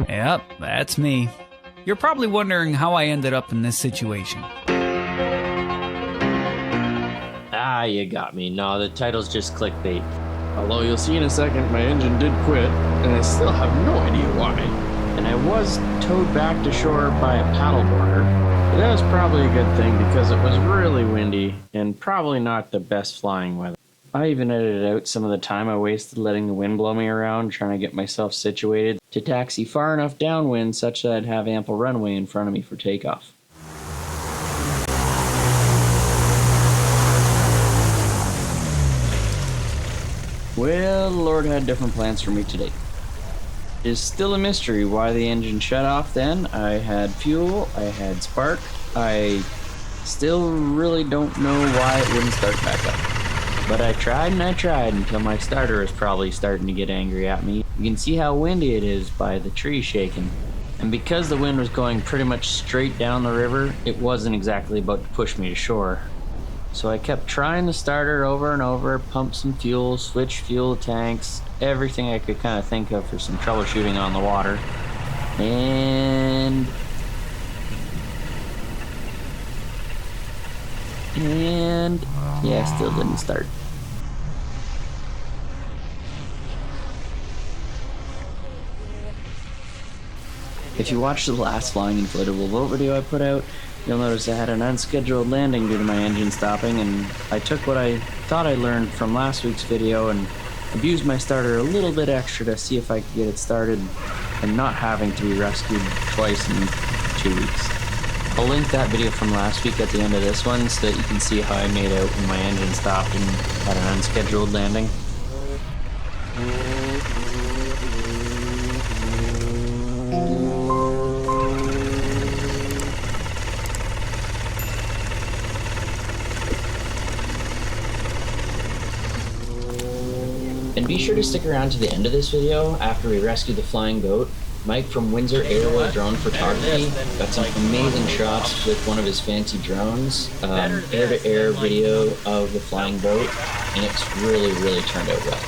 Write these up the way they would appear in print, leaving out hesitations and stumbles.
Yep, that's me. You're probably wondering how I ended up in this situation. Ah, you got me. No, the title's just clickbait. Although you'll see in a second, my engine did quit, and I still have no idea why. And I was towed back to shore by a paddleboarder. But that was probably a good thing because it was really windy and probably not the best flying weather. I even edited out some of the time I wasted letting the wind blow me around, trying to get myself situated to taxi far enough downwind such that I'd have ample runway in front of me for takeoff. Well, the Lord had different plans for me today. It is still a mystery why the engine shut off then. I had fuel, I had spark. I still really don't know why it wouldn't start back up. But I tried and I tried until my starter is probably starting to get angry at me. You can see how windy it is by the tree shaking. And because the wind was going pretty much straight down the river, it wasn't exactly about to push me to shore. So I kept trying the starter over and over, pumped some fuel, switched fuel tanks, everything I could kind of think of for some troubleshooting on the water. And yeah, still didn't start. If you watched the last flying inflatable boat video I put out, you'll notice I had an unscheduled landing due to my engine stopping, and I took what I thought I learned from last week's video and abused my starter a little bit extra to see if I could get it started and not having to be rescued twice in 2 weeks. I'll link that video from last week at the end of this one so that you can see how I made out when my engine stopped and had an unscheduled landing. And be sure to stick around to the end of this video after we rescue the flying boat. Mike from Windsor Aerial Drone Photography got some amazing shots with one of his fancy drones, air-to-air video of the flying boat, and it's really turned out well.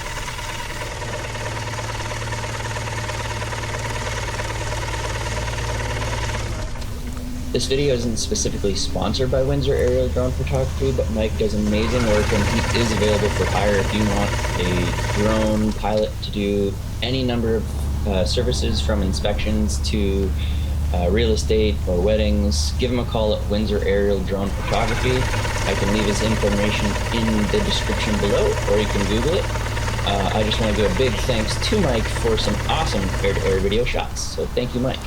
This video isn't specifically sponsored by Windsor Aerial Drone Photography, but Mike does amazing work and he is available for hire if you want a drone pilot to do any number of services from inspections to real estate or weddings. Give him a call at Windsor Aerial Drone Photography. I can leave his information in the description below, or you can Google it. I just want to give a big thanks to Mike for some awesome air-to-air video shots. So thank you, Mike.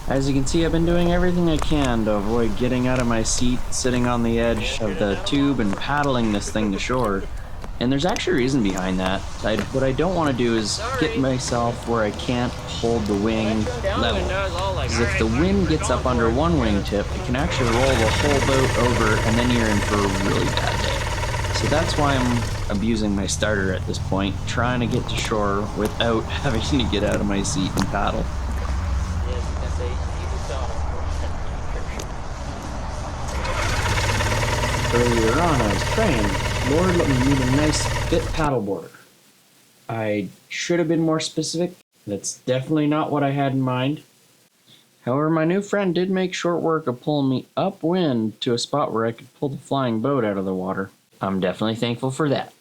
As you can see, I've been doing everything I can to avoid getting out of my seat, sitting on the edge of the tube and paddling this thing to shore. And there's actually a reason behind that. What I don't want to do is get myself where I can't hold the wing level. Because if the wind gets up under one wingtip, it can actually roll the whole boat over and then you're in for a really bad day. So that's why I'm abusing my starter at this point, trying to get to shore without having to get out of my seat and paddle. Earlier on, I was praying, Lord, let me meet a nice, fit paddleboarder. I should have been more specific. That's definitely not what I had in mind. However, my new friend did make short work of pulling me upwind to a spot where I could pull the flying boat out of the water. I'm definitely thankful for that.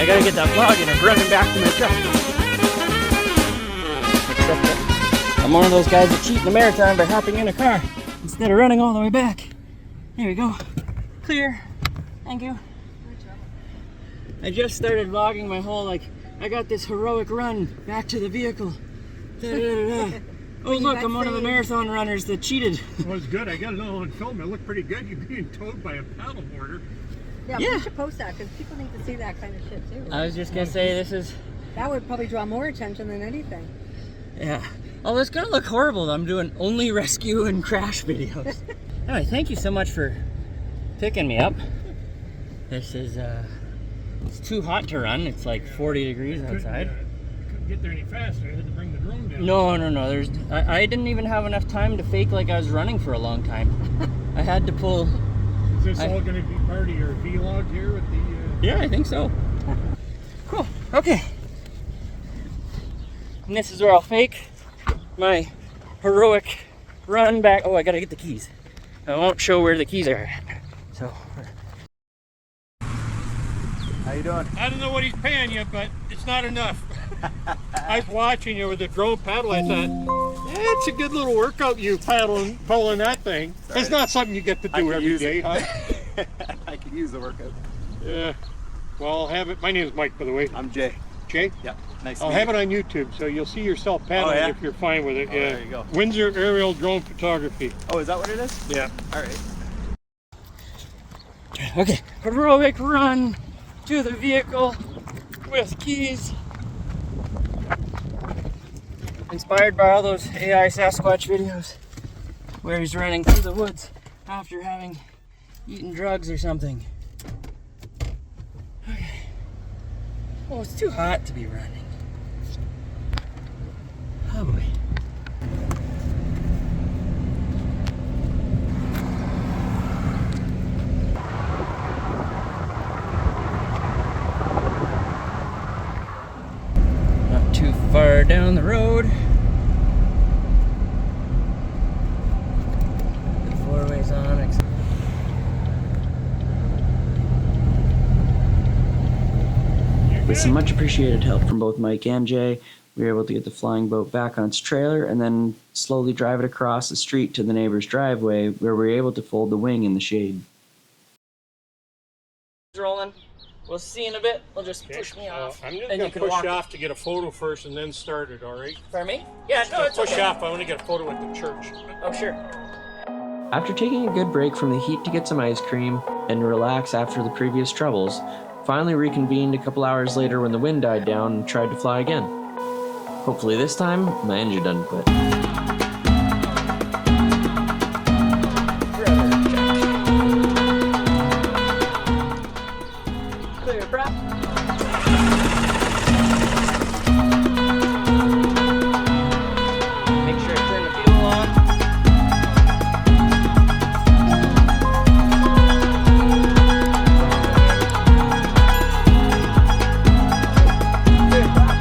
I gotta get that vlog and I'm running back to my truck. Except that I'm one of those guys that cheat in the maritime by hopping in a car instead of running all the way back. Here we go. Clear. Thank you. I just started vlogging my whole, I got this heroic run back to the vehicle. Da, da, da, da. Oh look, I'm one of the marathon runners that cheated. It was good. I got it all on film. It looked pretty good. You're being towed by a paddleboarder. Yeah, Yeah. we should post that because people need to see that kind of shit too. I was just gonna say this is, That would probably draw more attention than anything. yeah. Oh, it's gonna look horrible. I'm doing only rescue and crash videos. Anyway, thank you so much for picking me up. This is, it's too hot to run. It's like 40 degrees outside. Couldn't get there any faster. I had to bring the drone down. No. I didn't even have enough time to fake like I was running for a long time. I had to pull. Is this all going to be part of your vlog here with the... Yeah, I think so. Cool. Okay. And this is where I'll fake my heroic run back. Oh, I gotta get the keys. I won't show where the keys are at. So. How you doing? I don't know what he's paying you, but it's not enough. I was watching you with the drone paddle. I thought, it's a good little workout you pulling that thing. Sorry. It's not something you get to do every day, huh? I could use the workout. Yeah. Well, I'll have it. My name is Mike, by the way. I'm Jay. Jay? Yeah. Nice to I'll meet have you. it on YouTube, so you'll see yourself paddling Oh, yeah? if you're fine with it. Oh, yeah. there you go. Windsor Aerial Drone Photography. Oh, is that what it is? Yeah. All right. Okay. Heroic run to the vehicle with keys. Inspired by all those AI Sasquatch videos where he's running through the woods after having eaten drugs or something. Okay. Oh, it's too hot to be running. Oh boy. Not too far down the road. The four-way's on. With some much appreciated help from both Mike and Jay, we were able to get the flying boat back on its trailer and then slowly drive it across the street to the neighbor's driveway where we were able to fold the wing in the shade. Rolling. We'll see in a bit. We'll just push me off. I'm just and going you to can push walk. off to get a photo first and then start it, all right? For me? Yeah, no, it's Push okay. off. I want to get a photo at the church. Oh, sure. After taking a good break from the heat to get some ice cream and relax after the previous troubles, finally reconvened a couple hours later when the wind died down and tried to fly again. Hopefully this time, my engine doesn't quit. Clear, prop. Make sure I turn the fuel on. Clear, prop.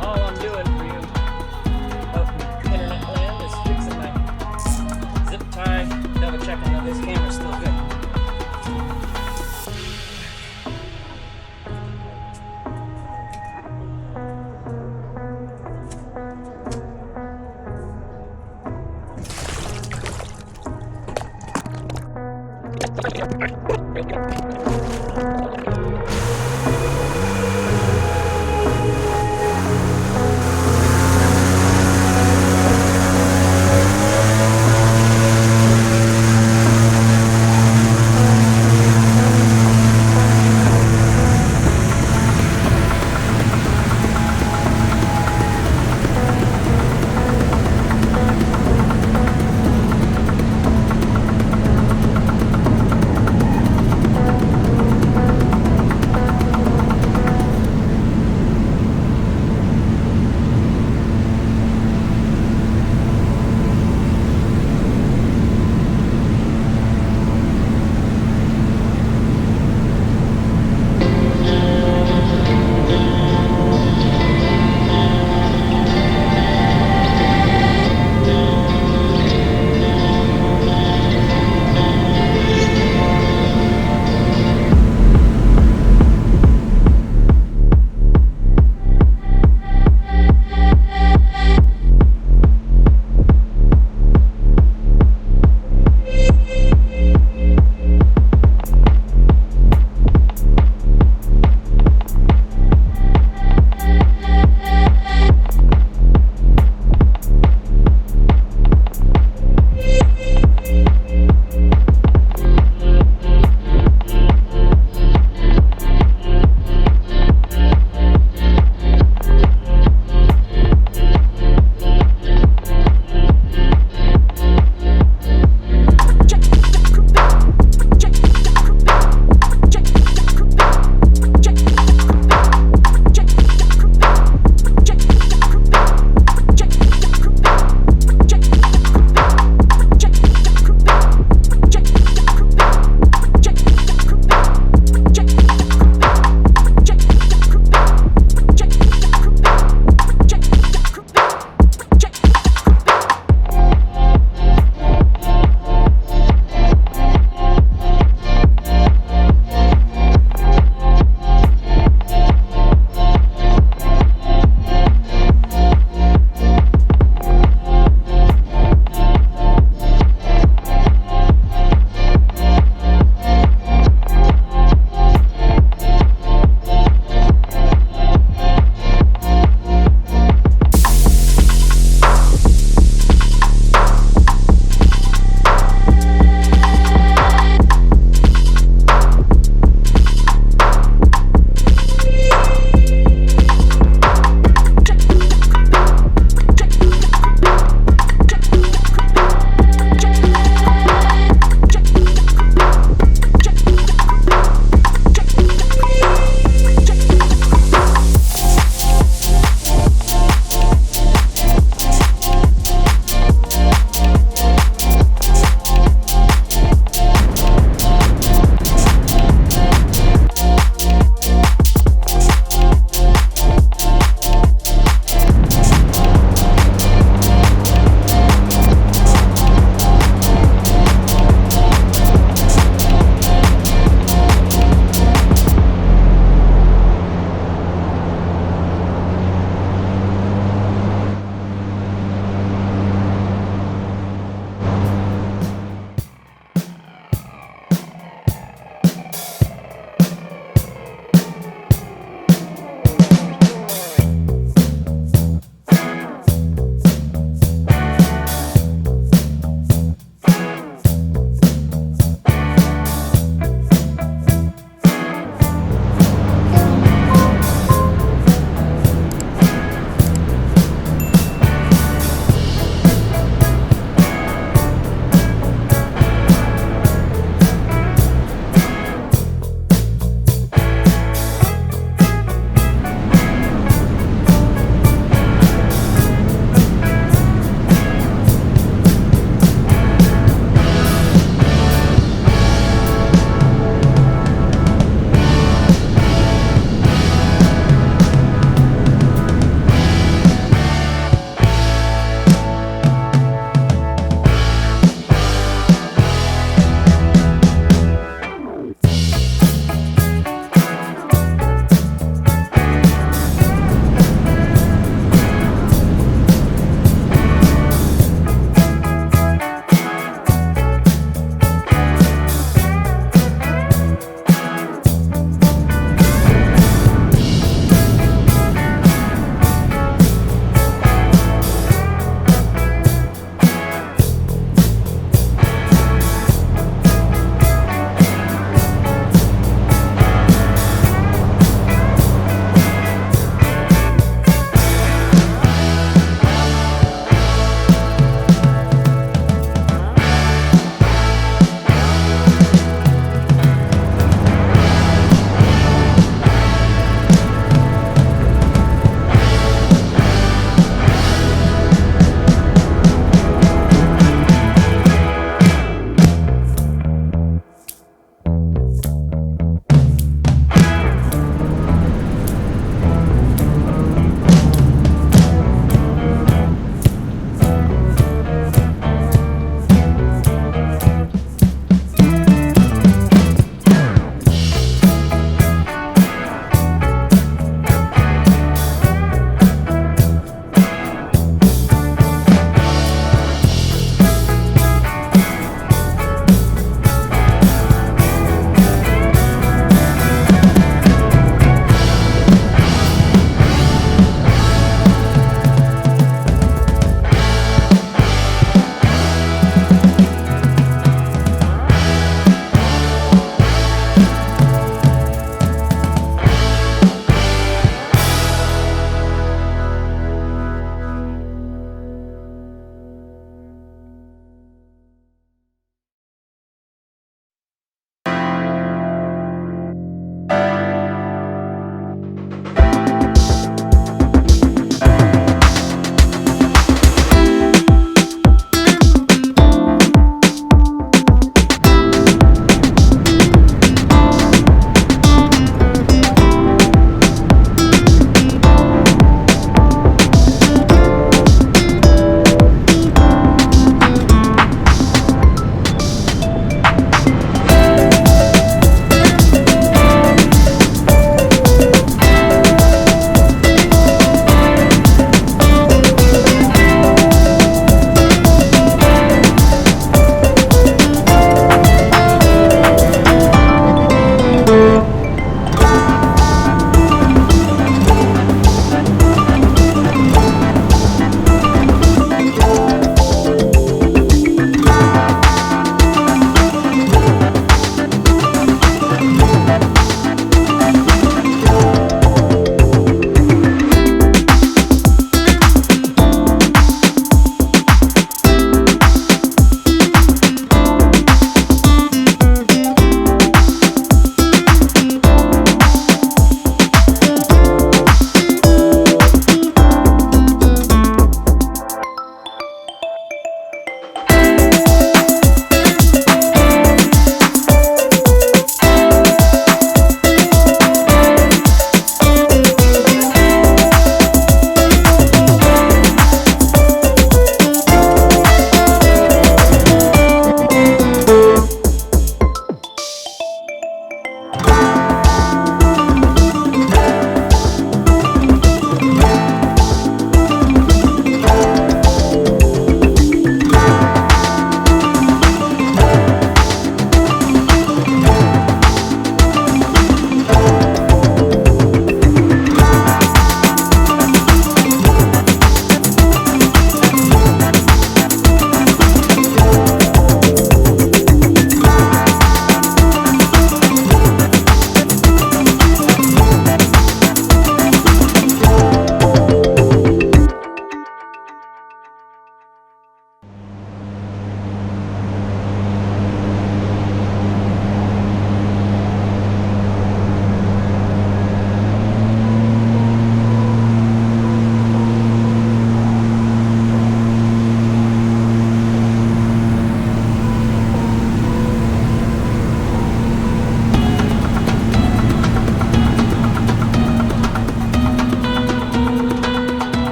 All I'm doing for you out in internet land is fixing my zip tie, double checking that this camera's still good.